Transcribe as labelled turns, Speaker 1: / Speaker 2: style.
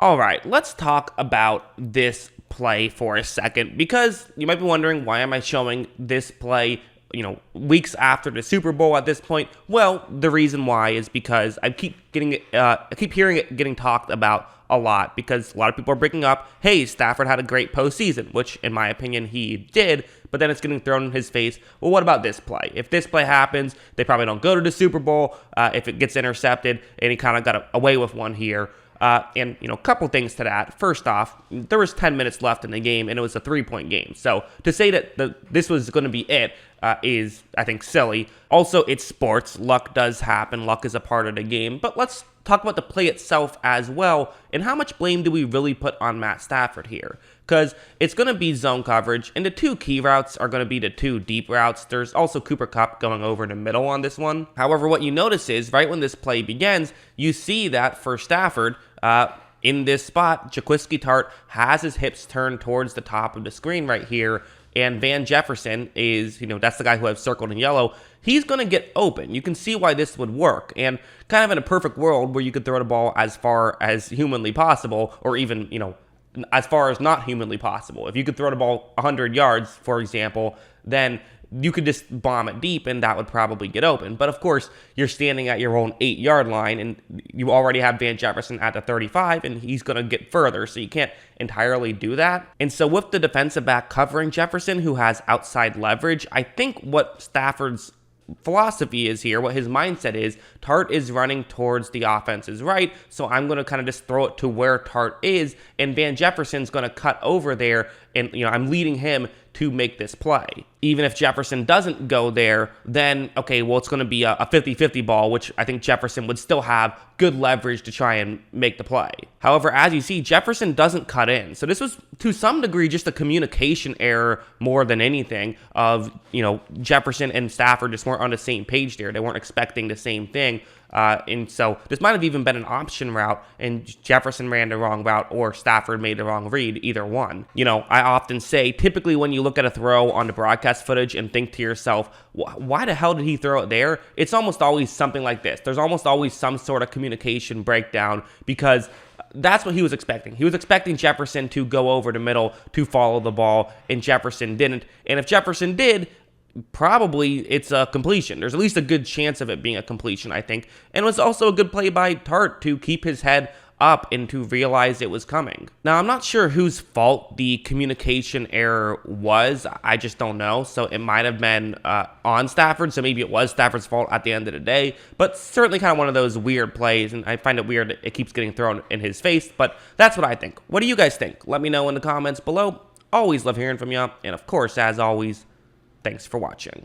Speaker 1: All right, let's talk about this play for a second, because you might be wondering, why am I showing this play, weeks after the Super Bowl at this point? Well, the reason why is because I keep hearing it getting talked about a lot, because a lot of people are bringing up, hey, Stafford had a great postseason, which in my opinion he did, but then it's getting thrown in his face. Well, what about this play? If this play happens, they probably don't go to the Super Bowl. If it gets intercepted, and he kind of got away with one here. And a couple things to that. First off, there was 10 minutes left in the game, and it was a 3-point game. So to say that this was going to be it is, I think, silly. Also, it's sports. Luck does happen. Luck is a part of the game. But let's talk about the play itself as well, and how much blame do we really put on Matt Stafford here? Because it's going to be zone coverage, and the two key routes are going to be the two deep routes. There's also Cooper Kupp going over the middle on this one. However, what you notice is, right when this play begins, you see that for Stafford, in this spot, Jaquiski Tartt has his hips turned towards the top of the screen right here, and Van Jefferson is, that's the guy who I've circled in yellow. He's going to get open. You can see why this would work, and kind of in a perfect world where you could throw the ball as far as humanly possible, or even, as far as not humanly possible. If you could throw the ball 100 yards, for example, then you could just bomb it deep, and that would probably get open. But of course, you're standing at your own 8-yard line, and you already have Van Jefferson at the 35, and he's going to get further, so you can't entirely do that. And so with the defensive back covering Jefferson, who has outside leverage, I think what Stafford's philosophy is here, what his mindset is, Tartt is running towards the offense's right, so I'm going to kind of just throw it to where Tartt is, and Van Jefferson's going to cut over there, and I'm leading him to make this play. Even if Jefferson doesn't go there, then, okay, well, it's going to be a 50-50 ball, which I think Jefferson would still have good leverage to try and make the play. However, as you see, Jefferson doesn't cut in. So this was, to some degree, just a communication error more than anything of, Jefferson and Stafford just weren't on the same page there. They weren't expecting the same thing. And so this might have even been an option route, and Jefferson ran the wrong route, or Stafford made the wrong read, either one. I often say, typically when you look at a throw on the broadcast footage and think to yourself, why the hell did he throw it there? It's almost always something like this. There's almost always some sort of communication breakdown, because that's what he was expecting. He was expecting Jefferson to go over the middle to follow the ball, and Jefferson didn't. And if Jefferson did, probably it's a completion. There's at least a good chance of it being a completion, I think. And it was also a good play by Tartt to keep his head up and to realize it was coming. Now, I'm not sure whose fault the communication error was. I just don't know. So it might have been on Stafford. So maybe it was Stafford's fault at the end of the day. But certainly kind of one of those weird plays. And I find it weird that it keeps getting thrown in his face. But that's what I think. What do you guys think? Let me know in the comments below. Always love hearing from you. And of course, as always, thanks for watching.